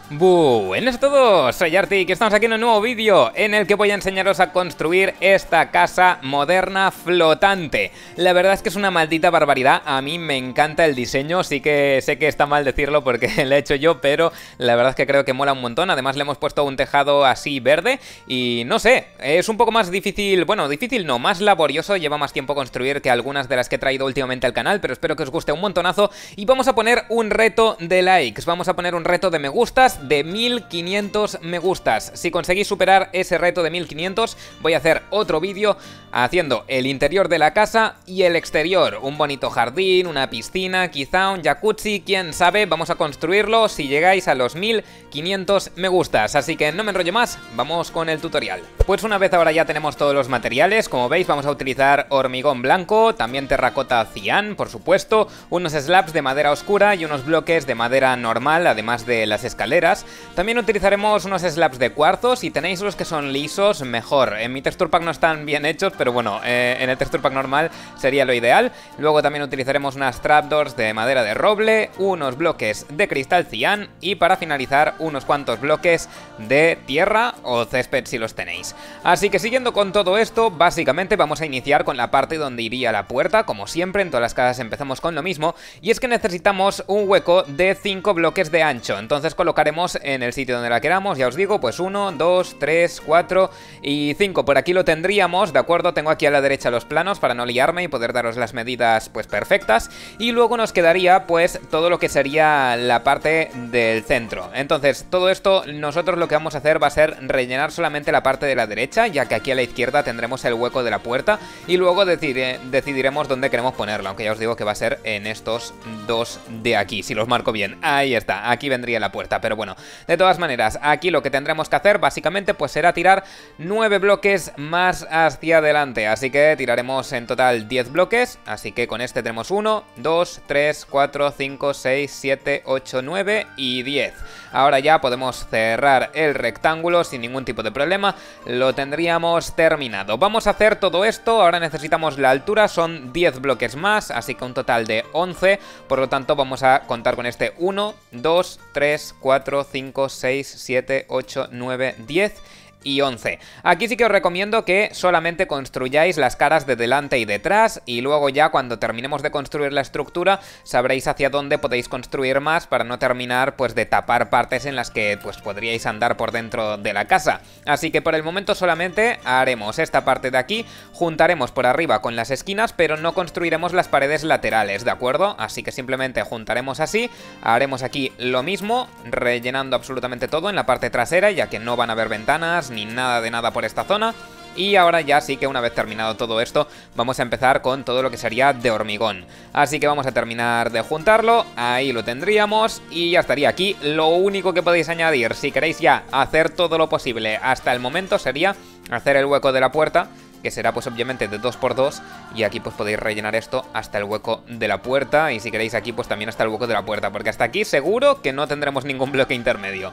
Buenas a todos, soy Artic y estamos aquí en un nuevo vídeo en el que voy a enseñaros a construir esta casa moderna flotante. La verdad es que es una maldita barbaridad, a mí me encanta el diseño, sí que sé que está mal decirlo porque lo he hecho yo, pero la verdad es que creo que mola un montón. Además le hemos puesto un tejado así verde y no sé, es un poco más difícil, bueno, difícil no, más laborioso, lleva más tiempo construir que algunas de las que he traído últimamente al canal, pero espero que os guste un montonazo y vamos a poner un reto de likes, vamos a poner un reto de me gustas de 1500 me gustas. Si conseguís superar ese reto de 1500 voy a hacer otro vídeo haciendo el interior de la casa y el exterior, un bonito jardín, una piscina, quizá un jacuzzi, quién sabe, vamos a construirlo si llegáis a los 1500 me gustas, así que no me enrollo más, vamos con el tutorial. Pues una vez ahora ya tenemos todos los materiales, como veis vamos a utilizar hormigón blanco, también terracota cian, por supuesto, unos slabs de madera oscura y unos bloques de madera normal, además de las escaleras. También utilizaremos unos slabs de cuarzo, si tenéis los que son lisos, mejor. En mi texture pack no están bien hechos, pero bueno, en el texture pack normal sería lo ideal. Luego también utilizaremos unas trapdoors de madera de roble, unos bloques de cristal cian y para finalizar unos cuantos bloques de tierra o césped si los tenéis. Así que siguiendo con todo esto, básicamente vamos a iniciar con la parte donde iría la puerta, como siempre en todas las casas empezamos con lo mismo, y es que necesitamos un hueco de 5 bloques de ancho, entonces colocaremos en el sitio donde la queramos, ya os digo, pues 1, 2, 3, 4 y 5, por aquí lo tendríamos, ¿de acuerdo? Tengo aquí a la derecha los planos para no liarme y poder daros las medidas pues perfectas, y luego nos quedaría pues todo lo que sería la parte del centro. Entonces todo esto nosotros lo que vamos a hacer va a ser rellenar solamente la parte de la derecha, ya que aquí a la izquierda tendremos el hueco de la puerta y luego decidiremos dónde queremos ponerlo, aunque ya os digo que va a ser en estos dos de aquí, si los marco bien. Ahí está, aquí vendría la puerta, pero bueno, de todas maneras, aquí lo que tendremos que hacer básicamente pues será tirar 9 bloques más hacia adelante, así que tiraremos en total 10 bloques, así que con este tenemos 1, 2, 3, 4, 5, 6, 7, 8, 9 y 10. Ahora ya podemos cerrar el rectángulo sin ningún tipo de problema, lo tendríamos terminado. Vamos a hacer todo esto, ahora necesitamos la altura, son 10 bloques más, así que un total de 11, por lo tanto vamos a contar con este 1, 2, 3, 4, 5, 6, 7, 8, 9, 10 y 11. Aquí sí que os recomiendo que solamente construyáis las caras de delante y detrás y luego ya cuando terminemos de construir la estructura sabréis hacia dónde podéis construir más para no terminar pues de tapar partes en las que pues podríais andar por dentro de la casa. Así que por el momento solamente haremos esta parte de aquí, juntaremos por arriba con las esquinas pero no construiremos las paredes laterales, ¿de acuerdo? Así que simplemente juntaremos así, haremos aquí lo mismo, rellenando absolutamente todo en la parte trasera ya que no van a haber ventanas ni nada de nada por esta zona. Y ahora ya sí que una vez terminado todo esto vamos a empezar con todo lo que sería de hormigón. Así que vamos a terminar de juntarlo, ahí lo tendríamos y ya estaría aquí. Lo único que podéis añadir si queréis ya hacer todo lo posible hasta el momento sería hacer el hueco de la puerta, que será pues obviamente de 2×2 y aquí pues podéis rellenar esto hasta el hueco de la puerta y si queréis aquí pues también hasta el hueco de la puerta, porque hasta aquí seguro que no tendremos ningún bloque intermedio.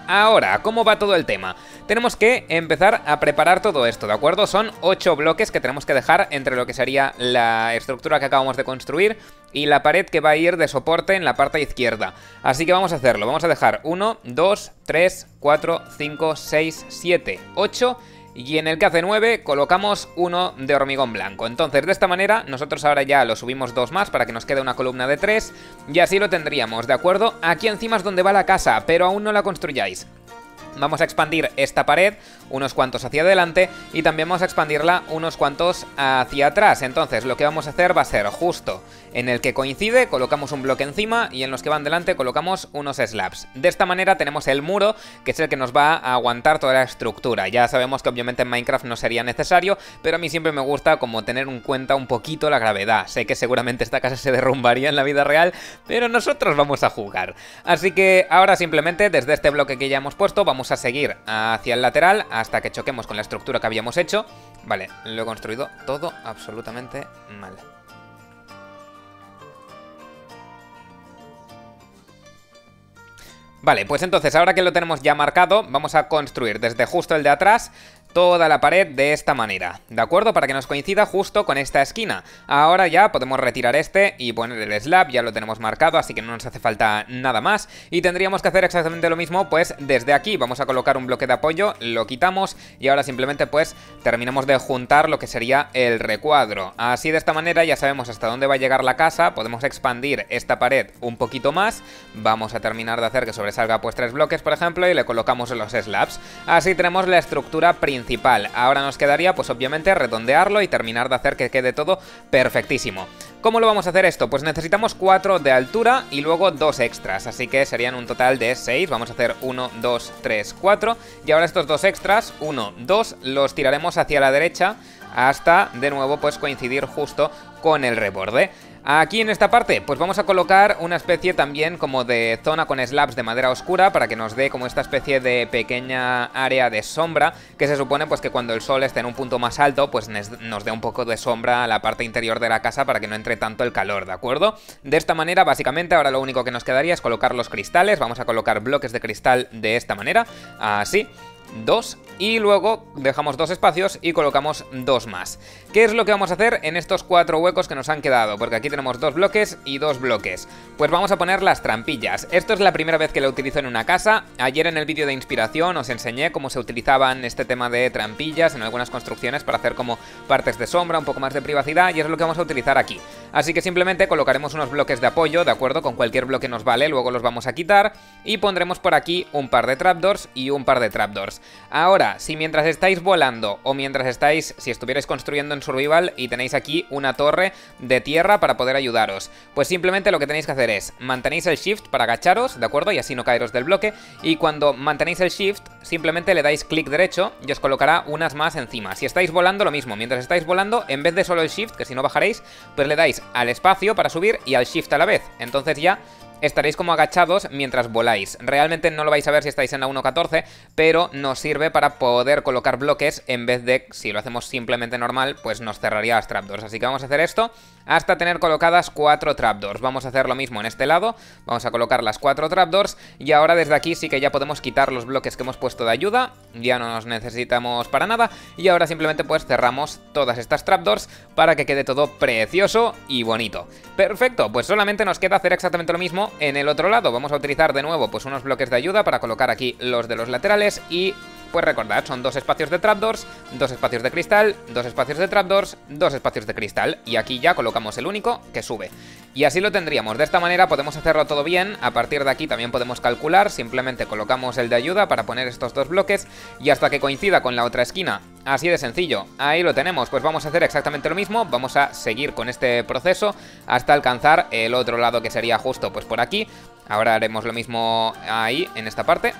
Ahora, ¿cómo va todo el tema? Tenemos que empezar a preparar todo esto, ¿de acuerdo? Son 8 bloques que tenemos que dejar entre lo que sería la estructura que acabamos de construir y la pared que va a ir de soporte en la parte izquierda. Así que vamos a hacerlo, vamos a dejar 1, 2, 3, 4, 5, 6, 7, 8... y en el que hace 9 colocamos uno de hormigón blanco. Entonces de esta manera nosotros ahora ya lo subimos 2 más para que nos quede una columna de 3 y así lo tendríamos, ¿de acuerdo? Aquí encima es donde va la casa, pero aún no la construyáis. Vamos a expandir esta pared unos cuantos hacia adelante y también vamos a expandirla unos cuantos hacia atrás. Entonces lo que vamos a hacer va a ser justo en el que coincide, colocamos un bloque encima y en los que van delante colocamos unos slabs. De esta manera tenemos el muro, que es el que nos va a aguantar toda la estructura. Ya sabemos que obviamente en Minecraft no sería necesario, pero a mí siempre me gusta como tener en cuenta un poquito la gravedad. Sé que seguramente esta casa se derrumbaría en la vida real, pero nosotros vamos a jugar. Así que ahora simplemente desde este bloque que ya hemos puesto vamos a seguir hacia el lateral hasta que choquemos con la estructura que habíamos hecho. Vale, lo he construido todo absolutamente mal. Vale, pues entonces ahora que lo tenemos ya marcado, vamos a construir desde justo el de atrás toda la pared de esta manera, ¿de acuerdo? Para que nos coincida justo con esta esquina. Ahora ya podemos retirar este y poner el slab, ya lo tenemos marcado, así que no nos hace falta nada más. Y tendríamos que hacer exactamente lo mismo, pues desde aquí vamos a colocar un bloque de apoyo, lo quitamos y ahora simplemente pues terminamos de juntar lo que sería el recuadro. Así de esta manera ya sabemos hasta dónde va a llegar la casa, podemos expandir esta pared un poquito más, vamos a terminar de hacer que sobresalga pues 3 bloques por ejemplo y le colocamos los slabs. Así tenemos la estructura principal. Ahora nos quedaría pues obviamente redondearlo y terminar de hacer que quede todo perfectísimo. ¿Cómo lo vamos a hacer esto? Pues necesitamos 4 de altura y luego 2 extras, así que serían un total de 6. Vamos a hacer 1, 2, 3, 4 y ahora estos 2 extras, 1, 2, los tiraremos hacia la derecha hasta de nuevo pues coincidir justo con el reborde. Aquí en esta parte pues vamos a colocar una especie también como de zona con slabs de madera oscura para que nos dé como esta especie de pequeña área de sombra que se supone pues que cuando el sol esté en un punto más alto pues nos dé un poco de sombra a la parte interior de la casa para que no entre tanto el calor, ¿de acuerdo? De esta manera básicamente ahora lo único que nos quedaría es colocar los cristales, vamos a colocar bloques de cristal de esta manera, así. 2 y luego dejamos 2 espacios y colocamos 2 más. ¿Qué es lo que vamos a hacer en estos 4 huecos que nos han quedado? Porque aquí tenemos 2 bloques y 2 bloques. Pues vamos a poner las trampillas. Esto es la primera vez que lo utilizo en una casa. Ayer en el vídeo de inspiración os enseñé cómo se utilizaban este tema de trampillas en algunas construcciones para hacer como partes de sombra, un poco más de privacidad y es lo que vamos a utilizar aquí. Así que simplemente colocaremos unos bloques de apoyo, ¿de acuerdo? Con cualquier bloque nos vale, luego los vamos a quitar y pondremos por aquí un par de trapdoors y un par de trapdoors. Ahora, si mientras estáis volando o mientras si estuvierais construyendo en Survival y tenéis aquí una torre de tierra para poder ayudaros, pues simplemente lo que tenéis que hacer es mantenéis el Shift para agacharos, ¿de acuerdo? Y así no caeros del bloque, y cuando mantenéis el Shift simplemente le dais clic derecho y os colocará unas más encima. Si estáis volando, lo mismo, mientras estáis volando, en vez de solo el Shift, que si no bajaréis, pues le dais al espacio para subir y al Shift a la vez, entonces ya estaréis como agachados mientras voláis. Realmente no lo vais a ver si estáis en la 1.14, pero nos sirve para poder colocar bloques en vez de, si lo hacemos simplemente normal, pues nos cerraría las trapdoors. Así que vamos a hacer esto hasta tener colocadas 4 trapdoors. Vamos a hacer lo mismo en este lado, vamos a colocar las 4 trapdoors y ahora desde aquí sí que ya podemos quitar los bloques que hemos puesto de ayuda, ya no nos necesitamos para nada y ahora simplemente pues cerramos todas estas trapdoors para que quede todo precioso y bonito. Perfecto, pues solamente nos queda hacer exactamente lo mismo en el otro lado. Vamos a utilizar de nuevo pues unos bloques de ayuda para colocar aquí los de los laterales y pues recordad, son 2 espacios de trapdoors, 2 espacios de cristal, 2 espacios de trapdoors, 2 espacios de cristal y aquí ya colocamos el único que sube. Y así lo tendríamos. De esta manera podemos hacerlo todo bien. A partir de aquí también podemos calcular, simplemente colocamos el de ayuda para poner estos 2 bloques y hasta que coincida con la otra esquina. Así de sencillo, ahí lo tenemos. Pues vamos a hacer exactamente lo mismo, vamos a seguir con este proceso hasta alcanzar el otro lado que sería justo pues por aquí. Ahora haremos lo mismo ahí, en esta parte.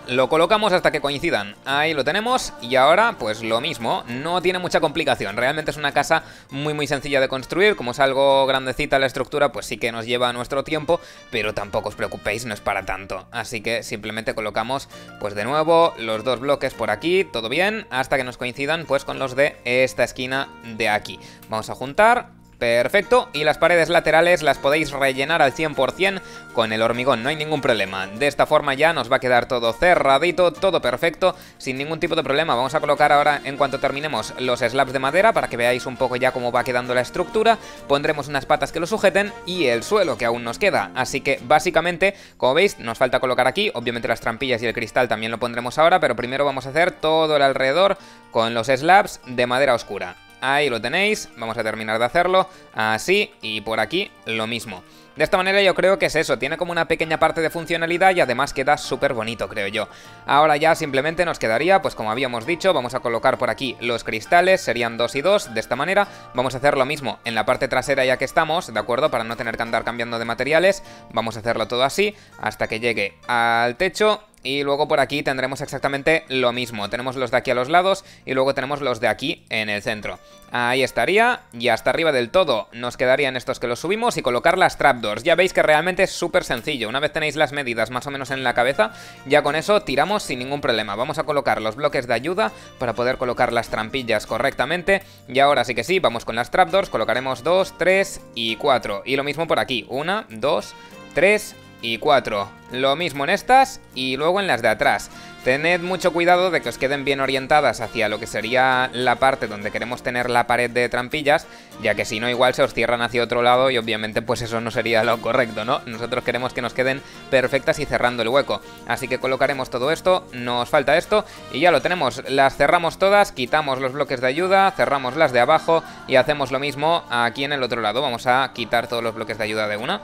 Lo colocamos hasta que coincidan, ahí lo tenemos y ahora pues lo mismo, no tiene mucha complicación, realmente es una casa muy sencilla de construir, como es algo grandecita la estructura pues sí que nos lleva nuestro tiempo, pero tampoco os preocupéis, no es para tanto, así que simplemente colocamos pues de nuevo los 2 bloques por aquí, todo bien, hasta que nos coincidan pues con los de esta esquina de aquí. Vamos a juntar. Perfecto, y las paredes laterales las podéis rellenar al 100% con el hormigón, no hay ningún problema. De esta forma ya nos va a quedar todo cerradito, todo perfecto, sin ningún tipo de problema. Vamos a colocar ahora, en cuanto terminemos, los slabs de madera para que veáis un poco ya cómo va quedando la estructura. Pondremos unas patas que lo sujeten y el suelo que aún nos queda. Así que básicamente, como veis, nos falta colocar aquí, obviamente las trampillas y el cristal también lo pondremos ahora, pero primero vamos a hacer todo el alrededor con los slabs de madera oscura. Ahí lo tenéis, vamos a terminar de hacerlo, así, y por aquí lo mismo. De esta manera yo creo que es eso, tiene como una pequeña parte de funcionalidad y además queda súper bonito, creo yo. Ahora ya simplemente nos quedaría, pues como habíamos dicho, vamos a colocar por aquí los cristales, serían 2 y 2, de esta manera. Vamos a hacer lo mismo en la parte trasera ya que estamos, ¿de acuerdo? Para no tener que andar cambiando de materiales, vamos a hacerlo todo así, hasta que llegue al techo. Y luego por aquí tendremos exactamente lo mismo. Tenemos los de aquí a los lados y luego tenemos los de aquí en el centro. Ahí estaría. Y hasta arriba del todo nos quedarían estos que los subimos y colocar las trapdoors. Ya veis que realmente es súper sencillo. Una vez tenéis las medidas más o menos en la cabeza, ya con eso tiramos sin ningún problema. Vamos a colocar los bloques de ayuda para poder colocar las trampillas correctamente. Y ahora sí que sí, vamos con las trapdoors. Colocaremos 2, 3 y 4. Y lo mismo por aquí. 1, 2, 3 y 4. Lo mismo en estas y luego en las de atrás. Tened mucho cuidado de que os queden bien orientadas hacia lo que sería la parte donde queremos tener la pared de trampillas, ya que si no igual se os cierran hacia otro lado y obviamente pues eso no sería lo correcto, ¿no? Nosotros queremos que nos queden perfectas y cerrando el hueco. Así que colocaremos todo esto, nos falta esto y ya lo tenemos. Las cerramos todas, quitamos los bloques de ayuda, cerramos las de abajo y hacemos lo mismo aquí en el otro lado. Vamos a quitar todos los bloques de ayuda de una.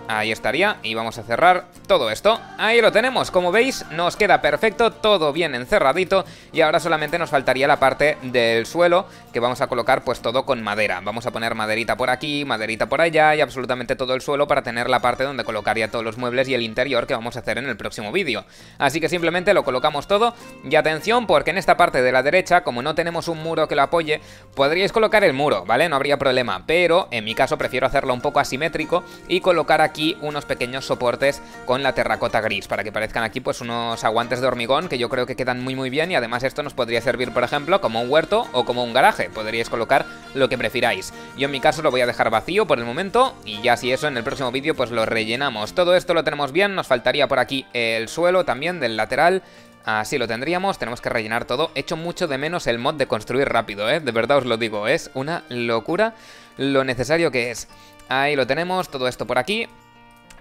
Ahí estaría, y vamos a cerrar todo esto. Ahí lo tenemos, como veis nos queda perfecto, todo bien encerradito. Y ahora solamente nos faltaría la parte del suelo, que vamos a colocar pues todo con madera. Vamos a poner maderita por aquí, maderita por allá y absolutamente todo el suelo para tener la parte donde colocaría todos los muebles y el interior que vamos a hacer en el próximo vídeo. Así que simplemente lo colocamos todo. Y atención, porque en esta parte de la derecha, como no tenemos un muro que lo apoye, podríais colocar el muro, ¿vale? No habría problema, pero en mi caso prefiero hacerlo un poco asimétrico y colocar aquí unos pequeños soportes con la terracota gris para que parezcan aquí pues unos aguantes de hormigón que yo creo que quedan muy bien, y además esto nos podría servir por ejemplo como un huerto o como un garaje, podríais colocar lo que prefiráis. Yo en mi caso lo voy a dejar vacío por el momento y ya si eso en el próximo vídeo pues lo rellenamos. Todo esto lo tenemos bien, nos faltaría por aquí el suelo también del lateral. Así lo tendríamos, tenemos que rellenar todo. Echo mucho de menos el mod de construir rápido, de verdad os lo digo, es una locura lo necesario que es. Ahí lo tenemos, todo esto por aquí.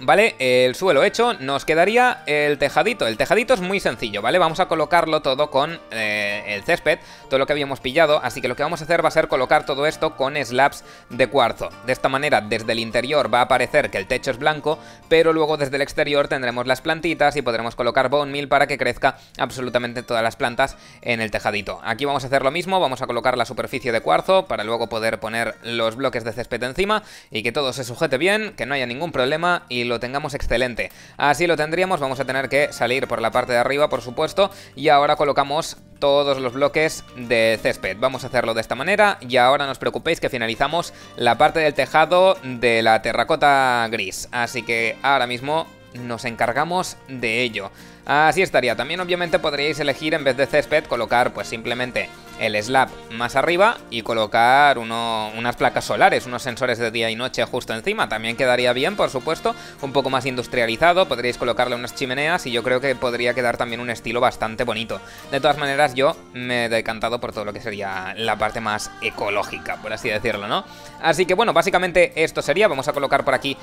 Vale, el suelo hecho, nos quedaría el tejadito. El tejadito es muy sencillo, ¿vale? Vamos a colocarlo todo con el césped, todo lo que habíamos pillado. Así que lo que vamos a hacer va a ser colocar todo esto con slabs de cuarzo. De esta manera, desde el interior va a parecer que el techo es blanco, pero luego desde el exterior tendremos las plantitas y podremos colocar bone meal para que crezca absolutamente todas las plantas en el tejadito. Aquí vamos a hacer lo mismo, vamos a colocar la superficie de cuarzo para luego poder poner los bloques de césped encima y que todo se sujete bien, que no haya ningún problema y lo tengamos excelente. Así lo tendríamos, vamos a tener que salir por la parte de arriba, por supuesto, y ahora colocamos todos los bloques de césped. Vamos a hacerlo de esta manera y ahora no os preocupéis que finalizamos la parte del tejado de la terracota gris. Así que ahora mismo nos encargamos de ello. Así estaría. También obviamente podríais elegir en vez de césped colocar pues simplemente el slab más arriba y colocar unas placas solares, unos sensores de día y noche justo encima. También quedaría bien, por supuesto, un poco más industrializado. Podríais colocarle unas chimeneas y yo creo que podría quedar también un estilo bastante bonito. De todas maneras yo me he decantado por todo lo que sería la parte más ecológica, por así decirlo, ¿no? Así que bueno, básicamente esto sería. Vamos a colocar por aquí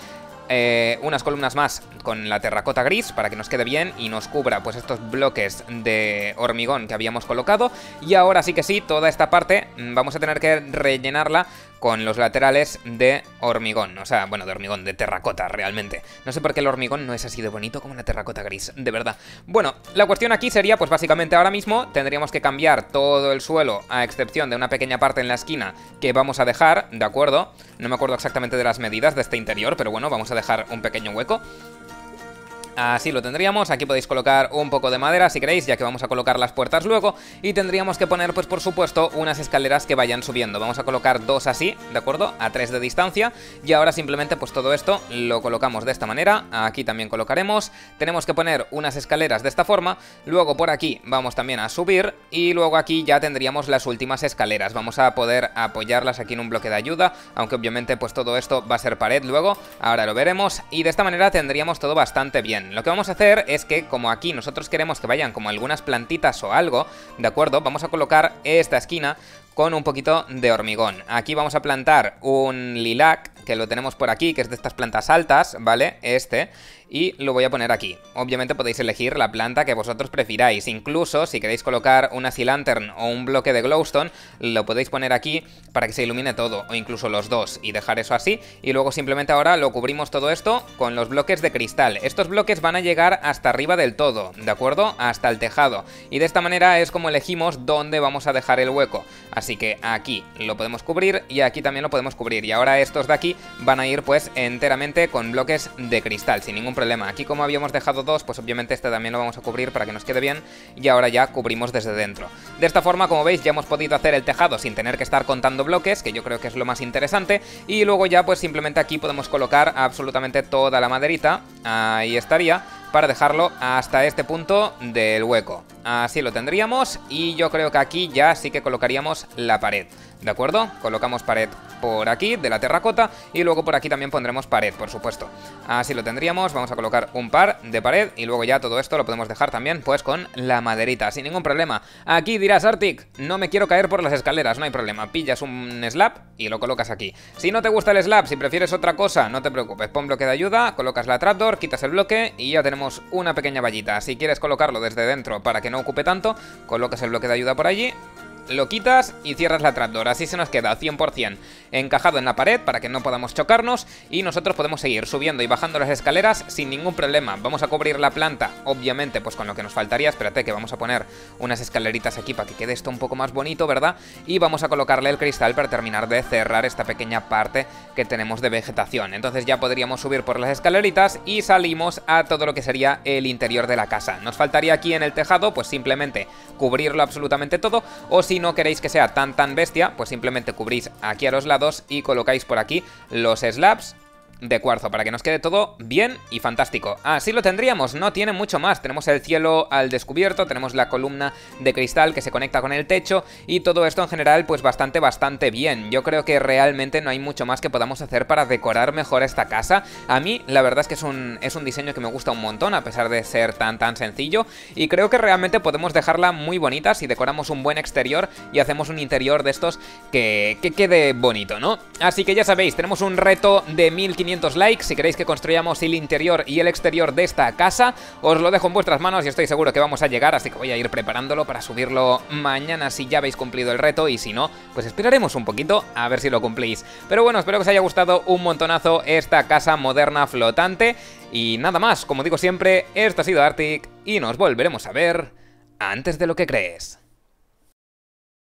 unas columnas más con la terracota gris para que nos quede bien y nos cubra pues estos bloques de hormigón que habíamos colocado. Y ahora sí que sí, toda esta parte vamos a tener que rellenarla con los laterales de hormigón, o sea, bueno, de hormigón, de terracota realmente. No sé por qué el hormigón no es así de bonito como la terracota gris, de verdad. Bueno, la cuestión aquí sería, pues básicamente ahora mismo tendríamos que cambiar todo el suelo, a excepción de una pequeña parte en la esquina que vamos a dejar, ¿de acuerdo? No me acuerdo exactamente de las medidas de este interior, pero bueno, vamos a dejar un pequeño hueco. Así lo tendríamos, aquí podéis colocar un poco de madera si queréis, ya que vamos a colocar las puertas luego. Y tendríamos que poner, pues por supuesto, unas escaleras que vayan subiendo. Vamos a colocar dos así, ¿de acuerdo? A 3 de distancia. Y ahora simplemente pues todo esto lo colocamos de esta manera. Aquí también colocaremos. Tenemos que poner unas escaleras de esta forma. Luego por aquí vamos también a subir. Y luego aquí ya tendríamos las últimas escaleras. Vamos a poder apoyarlas aquí en un bloque de ayuda, aunque obviamente pues todo esto va a ser pared luego. Ahora lo veremos. Y de esta manera tendríamos todo bastante bien. Lo que vamos a hacer es que, como aquí nosotros queremos que vayan como algunas plantitas o algo, ¿de acuerdo? Vamos a colocar esta esquina con un poquito de hormigón. Aquí vamos a plantar un lilac, que lo tenemos por aquí, que es de estas plantas altas, ¿vale? Y lo voy a poner aquí. Obviamente podéis elegir la planta que vosotros prefiráis. Incluso si queréis colocar una sea lantern o un bloque de glowstone, lo podéis poner aquí para que se ilumine todo, o incluso los dos, y dejar eso así. Y luego simplemente ahora lo cubrimos todo esto con los bloques de cristal. Estos bloques van a llegar hasta arriba del todo, ¿de acuerdo? Hasta el tejado. Y de esta manera es como elegimos dónde vamos a dejar el hueco. Así que aquí lo podemos cubrir y aquí también lo podemos cubrir. Y ahora estos de aquí van a ir pues enteramente con bloques de cristal, sin ningún problema. Aquí como habíamos dejado dos, pues obviamente este también lo vamos a cubrir para que nos quede bien. Y ahora ya cubrimos desde dentro. De esta forma, como veis, ya hemos podido hacer el tejado sin tener que estar contando bloques, que yo creo que es lo más interesante. Y luego ya pues simplemente aquí podemos colocar absolutamente toda la maderita. Ahí estaría, para dejarlo hasta este punto del hueco. Así lo tendríamos y yo creo que aquí ya sí que colocaríamos la pared, ¿de acuerdo? Colocamos pared por aquí, de la terracota, y luego por aquí también pondremos pared, por supuesto. Así lo tendríamos, vamos a colocar un par de pared y luego ya todo esto lo podemos dejar también pues con la maderita, sin ningún problema. Aquí dirás, Artic, no me quiero caer por las escaleras, no hay problema, pillas un slab y lo colocas aquí. Si no te gusta el slab, si prefieres otra cosa, no te preocupes, pon bloque de ayuda, colocas la trapdoor, quitas el bloque y ya tenemos una pequeña vallita. Si quieres colocarlo desde dentro para que no ocupe tanto, colocas el bloque de ayuda por allí, lo quitas y cierras la trapdoor. Así se nos queda 100% encajado en la pared para que no podamos chocarnos y nosotros podemos seguir subiendo y bajando las escaleras sin ningún problema. Vamos a cubrir la planta, obviamente, pues con lo que nos faltaría. Espérate que vamos a poner unas escaleritas aquí para que quede esto un poco más bonito, ¿verdad? Y vamos a colocarle el cristal para terminar de cerrar esta pequeña parte que tenemos de vegetación. Entonces ya podríamos subir por las escaleritas y salimos a todo lo que sería el interior de la casa. Nos faltaría aquí en el tejado, pues simplemente cubrirlo absolutamente todo, o si no queréis que sea tan bestia, pues simplemente cubrís aquí a los lados y colocáis por aquí los slabs de cuarzo para que nos quede todo bien y fantástico. Así lo tendríamos, no tiene mucho más. Tenemos el cielo al descubierto, tenemos la columna de cristal que se conecta con el techo y todo esto en general pues bastante bien. Yo creo que realmente no hay mucho más que podamos hacer para decorar mejor esta casa. A mí la verdad es que es un diseño que me gusta un montón a pesar de ser tan sencillo, y creo que realmente podemos dejarla muy bonita si decoramos un buen exterior y hacemos un interior de estos que quede bonito, ¿no? Así que ya sabéis, tenemos un reto de 1500 likes si queréis que construyamos el interior y el exterior de esta casa. Os lo dejo en vuestras manos y estoy seguro que vamos a llegar, así que voy a ir preparándolo para subirlo mañana si ya habéis cumplido el reto, y si no, pues esperaremos un poquito a ver si lo cumplís. Pero bueno, espero que os haya gustado un montonazo esta casa moderna flotante y nada más, como digo siempre, esto ha sido Artic y nos volveremos a ver antes de lo que crees.